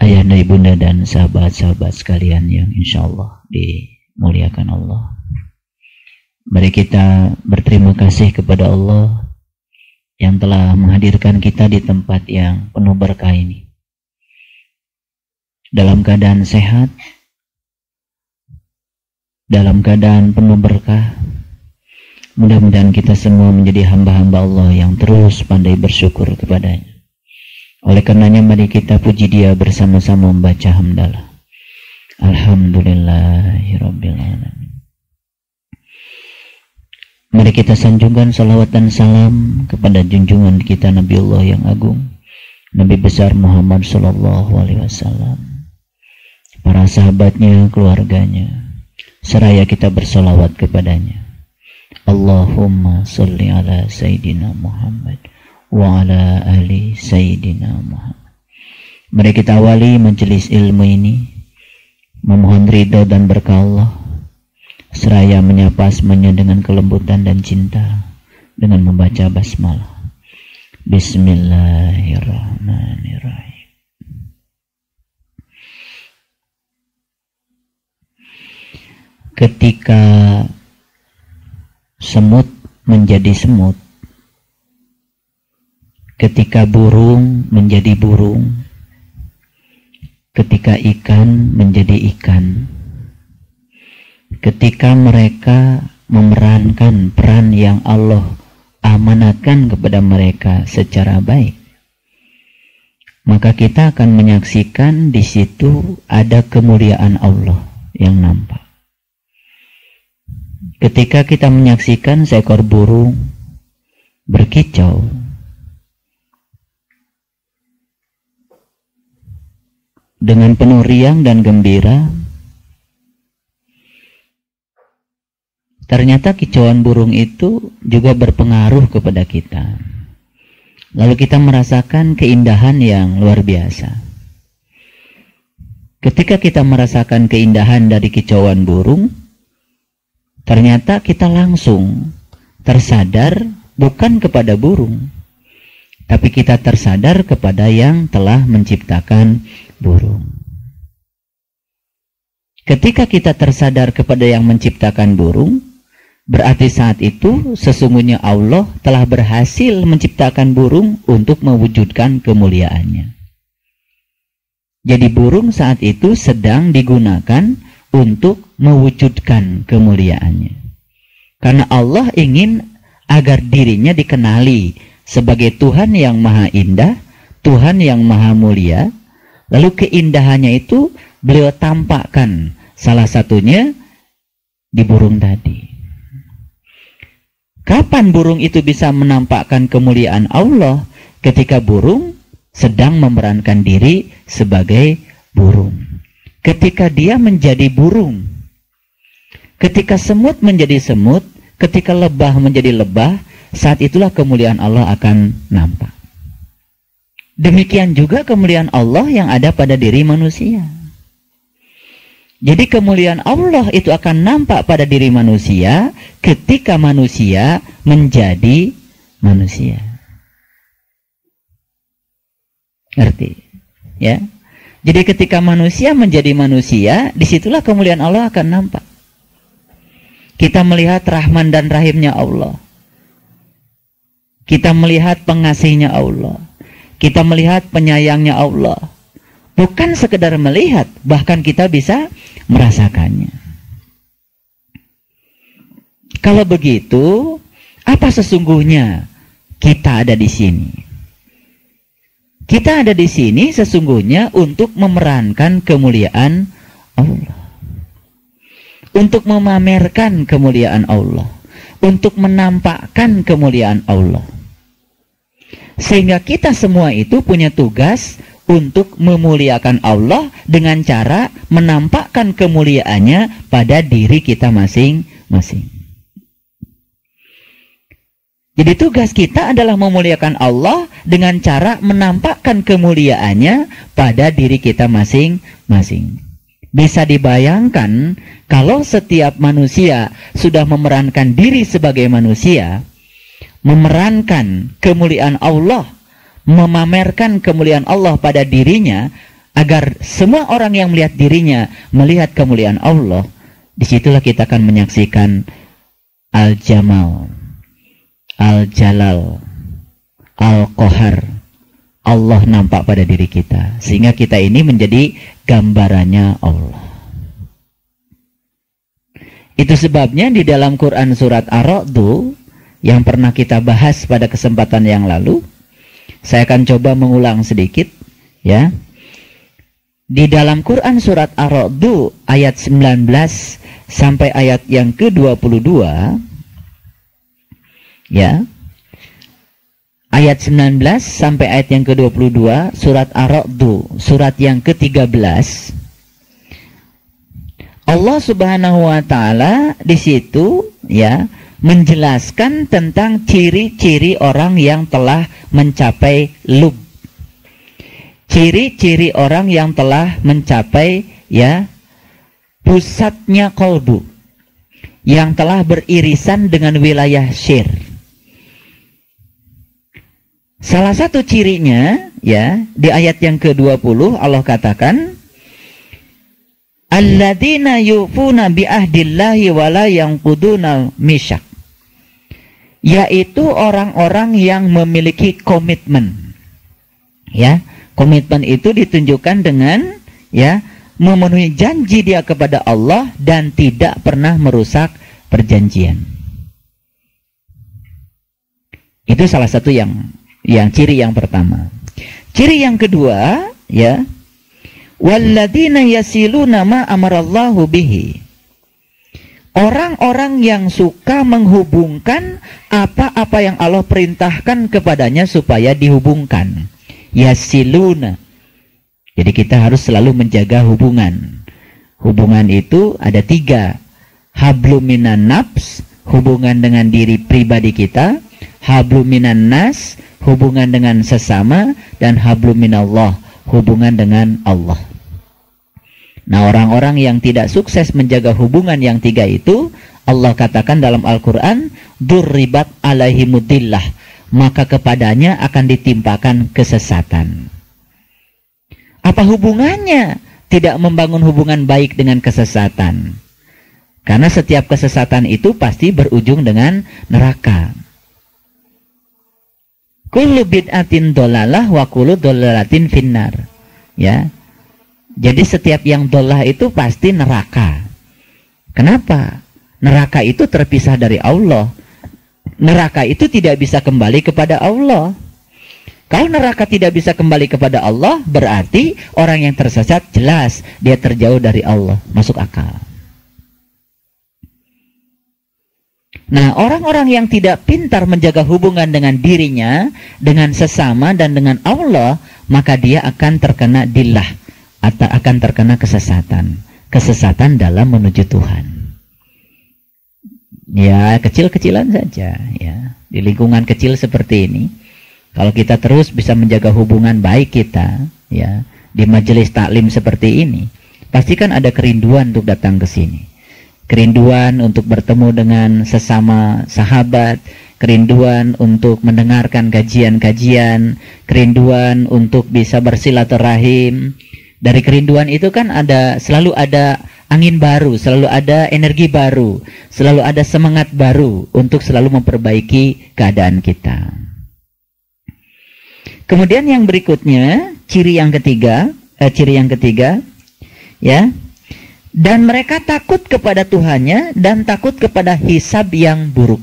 ayahanda, ibunda, dan sahabat-sahabat sekalian yang insya Allah dimuliakan Allah. Mari kita berterima kasih kepada Allah yang telah menghadirkan kita di tempat yang penuh berkah ini. Dalam keadaan sehat, dalam keadaan penuh berkah. Mudah-mudahan kita semua menjadi hamba-hamba Allah yang terus pandai bersyukur kepadanya. Oleh karenanya mari kita puji Dia bersama-sama membaca hamdalah. Alhamdulillahirabbil alamin. Mari kita sanjungkan salawat dan salam kepada junjungan kita Nabi Allah yang agung, Nabi besar Muhammad sallallahu alaihi wasallam, para sahabatnya, keluarganya, seraya kita bersalawat kepadanya. Allahumma salli ala Sayyidina Muhammad wa ala ali Sayyidina Muhammad. Mari kita awali majelis ilmu ini memohon ridho dan berkah Allah, seraya menyapa semuanya dengan kelembutan dan cinta dengan membaca basmalah. Bismillahirrahmanirrahim. Ketika semut menjadi semut, ketika burung menjadi burung, ketika ikan menjadi ikan, ketika mereka memerankan peran yang Allah amanatkan kepada mereka secara baik, maka kita akan menyaksikan di situ ada kemuliaan Allah yang nampak. Ketika kita menyaksikan seekor burung berkicau, dengan penuh riang dan gembira, ternyata kicauan burung itu juga berpengaruh kepada kita. Lalu kita merasakan keindahan yang luar biasa. Ketika kita merasakan keindahan dari kicauan burung, ternyata kita langsung tersadar bukan kepada burung, tapi kita tersadar kepada yang telah menciptakan burung. Ketika kita tersadar kepada yang menciptakan burung, berarti saat itu sesungguhnya Allah telah berhasil menciptakan burung untuk mewujudkan kemuliaannya. Jadi burung saat itu sedang digunakan untuk mewujudkan kemuliaannya. Karena Allah ingin agar dirinya dikenali sebagai Tuhan yang maha indah, Tuhan yang maha mulia. Lalu keindahannya itu beliau tampakkan, salah satunya di burung tadi. Kapan burung itu bisa menampakkan kemuliaan Allah? Ketika burung sedang memerankan diri sebagai burung. Ketika dia menjadi burung, ketika semut menjadi semut, ketika lebah menjadi lebah, saat itulah kemuliaan Allah akan nampak. Demikian juga kemuliaan Allah yang ada pada diri manusia. Jadi kemuliaan Allah itu akan nampak pada diri manusia ketika manusia menjadi manusia. Ngerti? Ya? Jadi ketika manusia menjadi manusia, disitulah kemuliaan Allah akan nampak. Kita melihat rahman dan rahimnya Allah. Kita melihat pengasihnya Allah. Kita melihat penyayangnya Allah. Bukan sekedar melihat, bahkan kita bisa merasakannya. Kalau begitu, apa sesungguhnya kita ada di sini? Kita ada di sini sesungguhnya untuk memerankan kemuliaan Allah. Untuk memamerkan kemuliaan Allah. Untuk menampakkan kemuliaan Allah. Sehingga kita semua itu punya tugas untuk memuliakan Allah dengan cara menampakkan kemuliaannya pada diri kita masing-masing. Jadi tugas kita adalah memuliakan Allah dengan cara menampakkan kemuliaannya pada diri kita masing-masing. Bisa dibayangkan kalau setiap manusia sudah memerankan diri sebagai manusia, memerankan kemuliaan Allah, memamerkan kemuliaan Allah pada dirinya, agar semua orang yang melihat dirinya melihat kemuliaan Allah, disitulah kita akan menyaksikan Al-Jamal, Al-Jalal, Al-Qahar. Allah nampak pada diri kita, sehingga kita ini menjadi gambarannya Allah. Itu sebabnya di dalam Quran surat Ar-Ra'd yang pernah kita bahas pada kesempatan yang lalu, saya akan coba mengulang sedikit, ya. Di dalam Quran surat Ar-Ra'd ayat 19 sampai ayat yang ke-22, ya. Ayat 19 sampai ayat yang ke-22 surat Ar-Ra'd, surat yang ke-13. Allah Subhanahu wa taala di situ, ya, menjelaskan tentang ciri-ciri orang yang telah mencapai lub. Ciri-ciri orang yang telah mencapai, ya, pusatnya qalbu, yang telah beririsan dengan wilayah syir. Salah satu cirinya, ya, di ayat yang ke-20 Allah katakan, alladzina yufuna bi ahdillahi wa la yanquduna misyak, yaitu orang-orang yang memiliki komitmen. Ya, komitmen itu ditunjukkan dengan, ya, memenuhi janji dia kepada Allah dan tidak pernah merusak perjanjian. Itu salah satu yang ciri yang pertama. Ciri yang kedua, ya, walladzina yasiluna ma amarallahu bihi, orang-orang yang suka menghubungkan apa-apa yang Allah perintahkan kepadanya supaya dihubungkan. Yasiluna. Jadi kita harus selalu menjaga hubungan. Hubungan itu ada 3. Hablum minan nafs, hubungan dengan diri pribadi kita. Hablum minan nas, hubungan dengan sesama. Dan hablum minallah, hubungan dengan Allah. Nah, orang-orang yang tidak sukses menjaga hubungan yang 3 itu, Allah katakan dalam Al-Quran, durribat alaihimudillah, maka kepadanya akan ditimpakan kesesatan. Apa hubungannya tidak membangun hubungan baik dengan kesesatan? Karena setiap kesesatan itu pasti berujung dengan neraka. Kullu bid'atin dolalah wa kullu dolalatin finnar. Ya. Jadi setiap yang dolah itu pasti neraka. Kenapa? Neraka itu terpisah dari Allah. Neraka itu tidak bisa kembali kepada Allah. Kalau neraka tidak bisa kembali kepada Allah, berarti orang yang tersesat jelas dia terjauh dari Allah. Masuk akal. Nah, orang-orang yang tidak pintar menjaga hubungan dengan dirinya, dengan sesama, dan dengan Allah, maka dia akan terkena dillah, atau akan terkena kesesatan. Kesesatan dalam menuju Tuhan. Ya, kecil-kecilan saja. Ya, di lingkungan kecil seperti ini, kalau kita terus bisa menjaga hubungan baik kita, ya, di majelis taklim seperti ini, pasti kan ada kerinduan untuk datang ke sini. Kerinduan untuk bertemu dengan sesama sahabat, kerinduan untuk mendengarkan kajian-kajian, kerinduan untuk bisa bersilaturahim. Dari kerinduan itu kan selalu ada angin baru, selalu ada energi baru, selalu ada semangat baru untuk selalu memperbaiki keadaan kita. Kemudian yang berikutnya, ciri yang ketiga, ya. Dan mereka takut kepada Tuhannya dan takut kepada hisab yang buruk.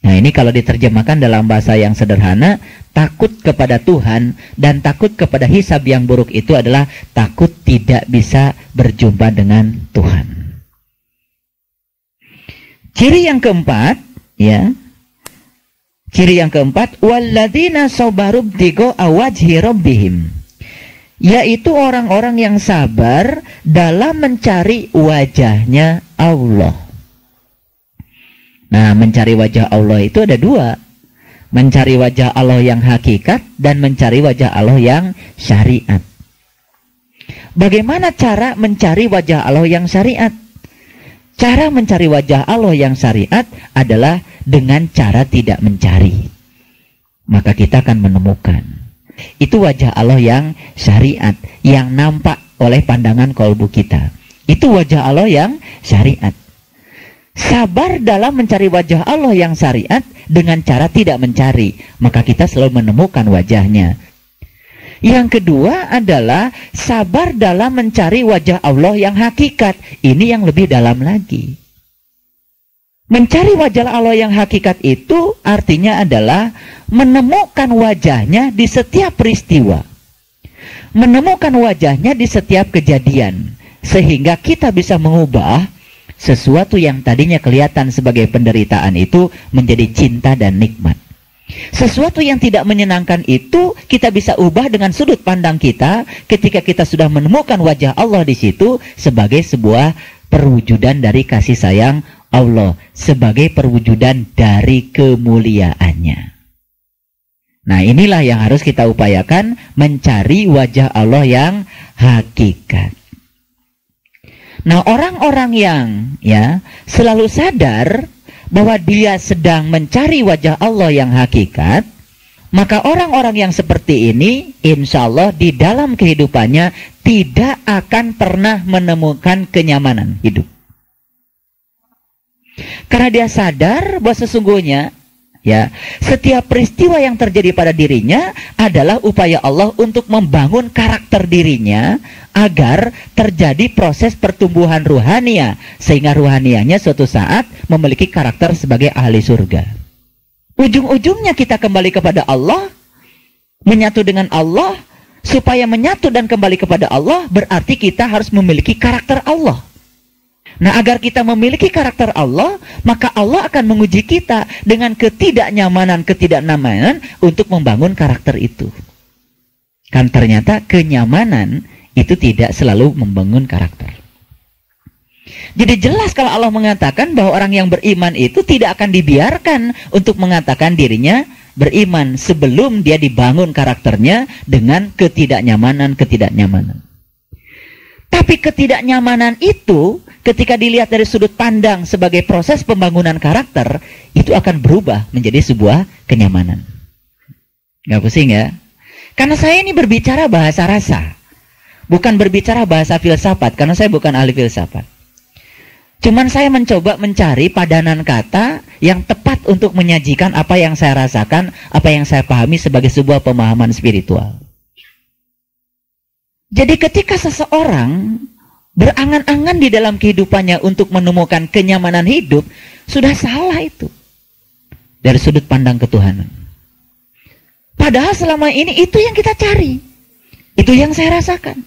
Nah, ini kalau diterjemahkan dalam bahasa yang sederhana, takut kepada Tuhan dan takut kepada hisab yang buruk itu adalah takut tidak bisa berjumpa dengan Tuhan. Ciri yang keempat, ya. Ciri yang keempat, walladzina sabaru btigo awajhi rabbihim, yaitu orang-orang yang sabar dalam mencari wajahnya Allah. Nah, mencari wajah Allah itu ada 2. Mencari wajah Allah yang hakikat dan mencari wajah Allah yang syariat. Bagaimana cara mencari wajah Allah yang syariat? Cara mencari wajah Allah yang syariat adalah dengan cara tidak mencari. Maka kita akan menemukan. Itu wajah Allah yang syariat, yang nampak oleh pandangan kolbu kita. Itu wajah Allah yang syariat. Sabar dalam mencari wajah Allah yang syariat dengan cara tidak mencari, maka kita selalu menemukan wajahnya. Yang kedua adalah sabar dalam mencari wajah Allah yang hakikat. Ini yang lebih dalam lagi. Mencari wajah Allah yang hakikat itu artinya adalah menemukan wajahnya di setiap peristiwa. Menemukan wajahnya di setiap kejadian. Sehingga kita bisa mengubah sesuatu yang tadinya kelihatan sebagai penderitaan itu menjadi cinta dan nikmat. Sesuatu yang tidak menyenangkan itu kita bisa ubah dengan sudut pandang kita ketika kita sudah menemukan wajah Allah di situ sebagai sebuah perwujudan dari kasih sayang Allah, sebagai perwujudan dari kemuliaannya. Nah, inilah yang harus kita upayakan, mencari wajah Allah yang hakikat. Nah, orang-orang yang selalu sadar bahwa dia sedang mencari wajah Allah yang hakikat, maka orang-orang yang seperti ini insya Allah di dalam kehidupannya tidak akan pernah menemukan kenyamanan hidup. Karena dia sadar bahwa sesungguhnya setiap peristiwa yang terjadi pada dirinya adalah upaya Allah untuk membangun karakter dirinya agar terjadi proses pertumbuhan ruhania, sehingga ruhanianya suatu saat memiliki karakter sebagai ahli surga. Ujung-ujungnya kita kembali kepada Allah, menyatu dengan Allah. Supaya menyatu dan kembali kepada Allah berarti kita harus memiliki karakter Allah. Nah, agar kita memiliki karakter Allah, maka Allah akan menguji kita dengan ketidaknyamanan untuk membangun karakter itu. Kan ternyata kenyamanan itu tidak selalu membangun karakter. Jadi jelas kalau Allah mengatakan bahwa orang yang beriman itu tidak akan dibiarkan untuk mengatakan dirinya beriman sebelum dia dibangun karakternya dengan ketidaknyamanan. Tapi ketidaknyamanan itu ketika dilihat dari sudut pandang sebagai proses pembangunan karakter, itu akan berubah menjadi sebuah kenyamanan. Gak pusing ya? Karena saya ini berbicara bahasa rasa, bukan berbicara bahasa filsafat, karena saya bukan ahli filsafat. Cuman saya mencoba mencari padanan kata yang tepat untuk menyajikan apa yang saya rasakan, apa yang saya pahami sebagai sebuah pemahaman spiritual. Jadi ketika seseorang berangan-angan di dalam kehidupannya untuk menemukan kenyamanan hidup, sudah salah itu dari sudut pandang ketuhanan. Padahal selama ini itu yang kita cari, itu yang saya rasakan.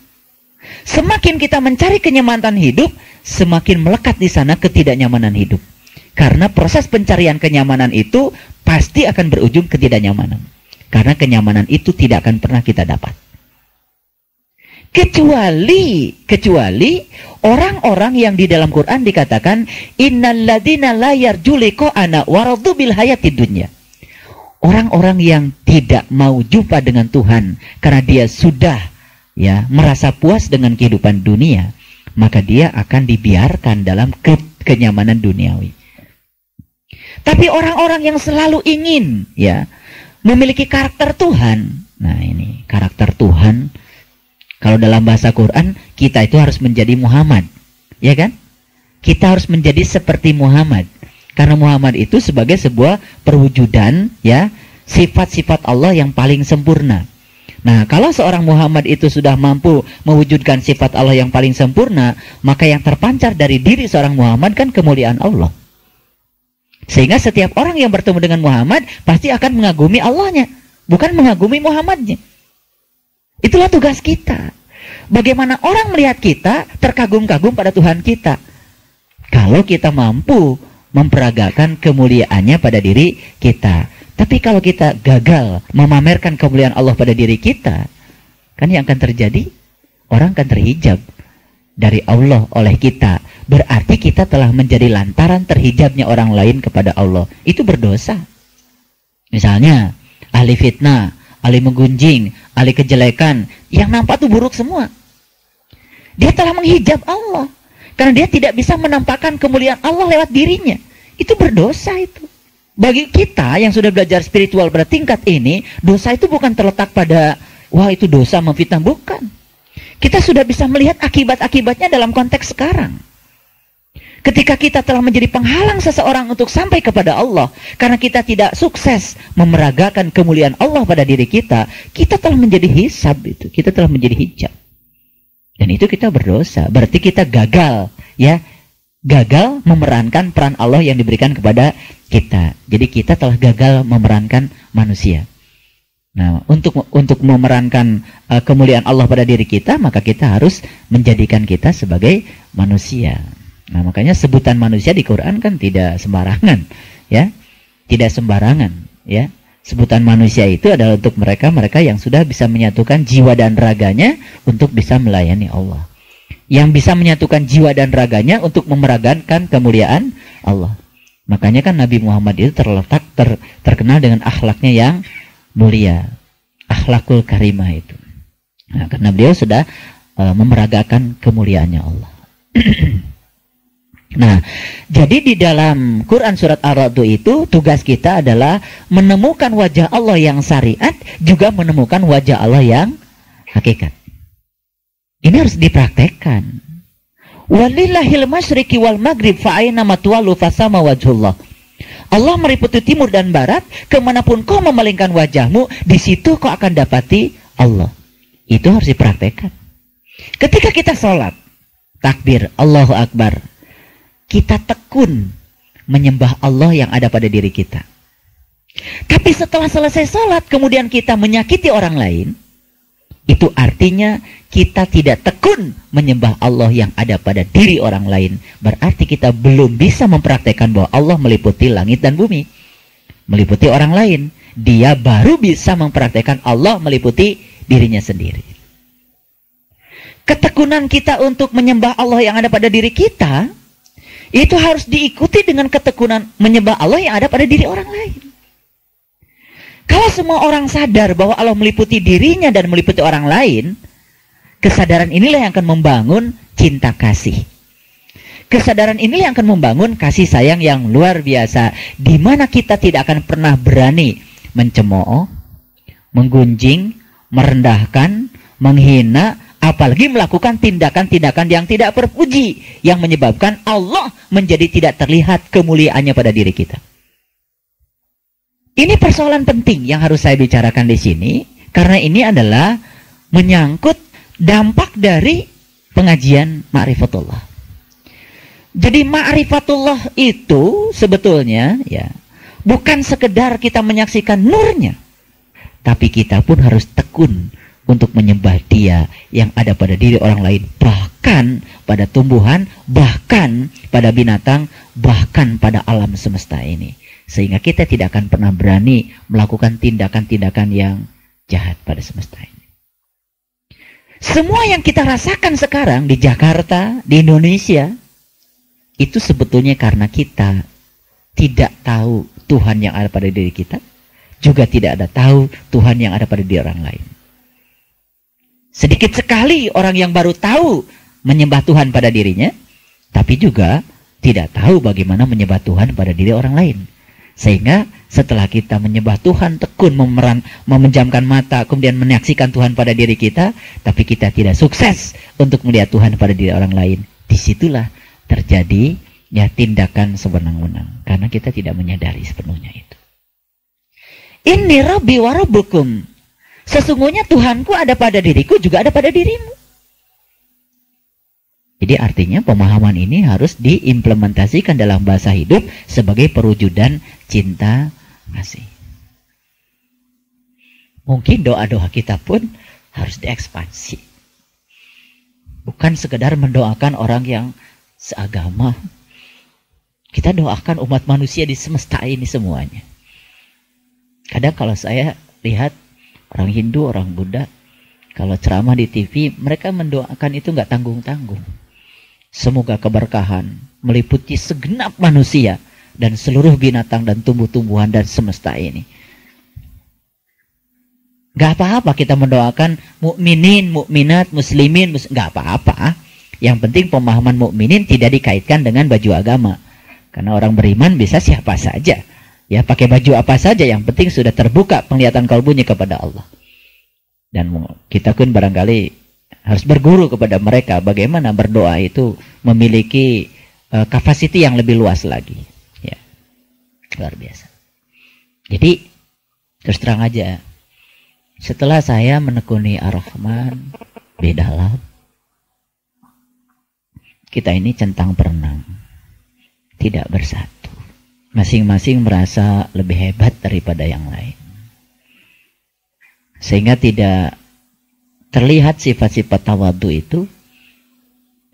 Semakin kita mencari kenyamanan hidup, semakin melekat di sana ketidaknyamanan hidup. Karena proses pencarian kenyamanan itu pasti akan berujung ketidaknyamanan. Karena kenyamanan itu tidak akan pernah kita dapat. Kecuali orang-orang yang di dalam Quran dikatakan innalladzina la yarju liqa'ana waradu bil hayatid dunya. Orang-orang yang tidak mau jumpa dengan Tuhan karena dia sudah merasa puas dengan kehidupan dunia, maka dia akan dibiarkan dalam kenyamanan duniawi. Tapi orang-orang yang selalu ingin memiliki karakter Tuhan. Nah, ini karakter Tuhan. Kalau dalam bahasa Quran, kita itu harus menjadi Muhammad. Ya kan? Kita harus menjadi seperti Muhammad. Karena Muhammad itu sebagai sebuah perwujudan sifat-sifat Allah yang paling sempurna. Nah, kalau seorang Muhammad itu sudah mampu mewujudkan sifat Allah yang paling sempurna, maka yang terpancar dari diri seorang Muhammad kan kemuliaan Allah. Sehingga setiap orang yang bertemu dengan Muhammad pasti akan mengagumi Allahnya, bukan mengagumi Muhammadnya. Itulah tugas kita. Bagaimana orang melihat kita terkagum-kagum pada Tuhan kita. Kalau kita mampu memperagakan kemuliaannya pada diri kita. Tapi kalau kita gagal memamerkan kemuliaan Allah pada diri kita, kan yang akan terjadi? Orang akan terhijab dari Allah oleh kita. Berarti kita telah menjadi lantaran terhijabnya orang lain kepada Allah. Itu berdosa. Misalnya, ahli fitnah, ahli menggunjing, ahli kejelekan, yang nampak itu buruk semua. Dia telah menghijab Allah. Karena dia tidak bisa menampakkan kemuliaan Allah lewat dirinya. Itu berdosa itu. Bagi kita yang sudah belajar spiritual pada tingkat ini, dosa itu bukan terletak pada, wah itu dosa memfitnah, bukan. Kita sudah bisa melihat akibat-akibatnya dalam konteks sekarang. Ketika kita telah menjadi penghalang seseorang untuk sampai kepada Allah, karena kita tidak sukses memeragakan kemuliaan Allah pada diri kita, kita telah menjadi hisab itu, kita telah menjadi hijab. Dan itu kita berdosa, berarti kita gagal, ya, gagal memerankan peran Allah yang diberikan kepada kita. Jadi kita telah gagal memerankan manusia. Nah, untuk memerankan kemuliaan Allah pada diri kita, maka kita harus menjadikan kita sebagai manusia. Nah, makanya sebutan manusia di Quran kan tidak sembarangan, ya. Tidak sembarangan, ya. Sebutan manusia itu adalah untuk mereka yang sudah bisa menyatukan jiwa dan raganya untuk bisa melayani Allah. Yang bisa menyatukan jiwa dan raganya untuk memeragakan kemuliaan Allah. Makanya kan Nabi Muhammad itu terkenal dengan akhlaknya yang mulia. Akhlakul karimah itu. Nah, karena beliau sudah memeragakan kemuliaannya Allah. Nah, jadi di dalam Quran surat Ar-Ra'd itu tugas kita adalah menemukan wajah Allah yang syariat, juga menemukan wajah Allah yang hakikat. Ini harus dipraktekkan. Walillahil masyriqi wal maghrib fa'aina matwalu fasama wajhullah. Allah meliputi timur dan barat, kemanapun kau memalingkan wajahmu, di situ kau akan dapati Allah. Itu harus dipraktekkan. Ketika kita sholat, takbir, Allahu Akbar, kita tekun menyembah Allah yang ada pada diri kita. Tapi setelah selesai sholat, kemudian kita menyakiti orang lain, itu artinya kita tidak tekun menyembah Allah yang ada pada diri orang lain. Berarti kita belum bisa mempraktekkan bahwa Allah meliputi langit dan bumi, meliputi orang lain. Dia baru bisa mempraktekkan Allah meliputi dirinya sendiri. Ketekunan kita untuk menyembah Allah yang ada pada diri kita, itu harus diikuti dengan ketekunan menyembah Allah yang ada pada diri orang lain. Kalau semua orang sadar bahwa Allah meliputi dirinya dan meliputi orang lain, kesadaran inilah yang akan membangun cinta kasih. Kesadaran inilah yang akan membangun kasih sayang yang luar biasa, di mana kita tidak akan pernah berani mencemooh, menggunjing, merendahkan, menghina, apalagi melakukan tindakan-tindakan yang tidak terpuji, yang menyebabkan Allah menjadi tidak terlihat kemuliaannya pada diri kita. Ini persoalan penting yang harus saya bicarakan di sini, karena ini adalah menyangkut dampak dari pengajian Ma'rifatullah. Jadi Ma'rifatullah itu sebetulnya, ya, bukan sekedar kita menyaksikan nurnya, tapi kita pun harus tekun untuk menyembah Dia yang ada pada diri orang lain, bahkan pada tumbuhan, bahkan pada binatang, bahkan pada alam semesta ini. Sehingga kita tidak akan pernah berani melakukan tindakan-tindakan yang jahat pada semesta ini. Semua yang kita rasakan sekarang di Jakarta, di Indonesia, itu sebetulnya karena kita tidak tahu Tuhan yang ada pada diri kita, juga tidak ada tahu Tuhan yang ada pada diri orang lain. Sedikit sekali orang yang baru tahu menyembah Tuhan pada dirinya, tapi juga tidak tahu bagaimana menyembah Tuhan pada diri orang lain. Sehingga setelah kita menyembah Tuhan, tekun memejamkan mata, kemudian menyaksikan Tuhan pada diri kita, tapi kita tidak sukses untuk melihat Tuhan pada diri orang lain. Disitulah terjadi ya tindakan sewenang-wenang, karena kita tidak menyadari sepenuhnya itu. Inni Rabbi wa Rabbukum. Sesungguhnya Tuhanku ada pada diriku, juga ada pada dirimu. Jadi artinya pemahaman ini harus diimplementasikan dalam bahasa hidup sebagai perwujudan cinta kasih. Mungkin doa-doa kita pun harus diekspansi. Bukan sekedar mendoakan orang yang seagama. Kita doakan umat manusia di semesta ini semuanya. Kadang kalau saya lihat orang Hindu, orang Buddha, kalau ceramah di TV, mereka mendoakan itu nggak tanggung-tanggung. Semoga keberkahan meliputi segenap manusia dan seluruh binatang dan tumbuh-tumbuhan dan semesta ini. Gak apa-apa kita mendoakan mukminin, mukminat, muslimin, gak apa-apa. Yang penting pemahaman mukminin tidak dikaitkan dengan baju agama. Karena orang beriman bisa siapa saja. Ya, pakai baju apa saja, yang penting sudah terbuka penglihatan kalbunya kepada Allah. Dan kita pun barangkali harus berguru kepada mereka bagaimana berdoa itu memiliki kapasiti yang lebih luas lagi. Ya, luar biasa. Jadi terus terang aja, setelah saya menekuni Ar-Rahman, bedalah. Kita ini centang berenang, tidak bersatu. Masing-masing merasa lebih hebat daripada yang lain. Sehingga tidak terlihat sifat-sifat tawadhu itu.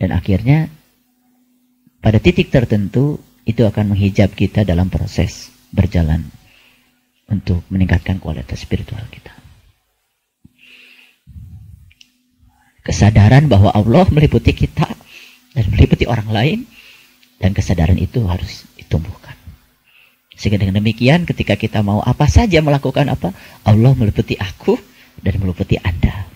Dan akhirnya pada titik tertentu itu akan menghijab kita dalam proses berjalan untuk meningkatkan kualitas spiritual kita. Kesadaran bahwa Allah meliputi kita dan meliputi orang lain, dan kesadaran itu harus ditumbuhkan. Sehingga dengan demikian ketika kita mau apa saja melakukan apa, Allah meliputi aku dan meliputi Anda.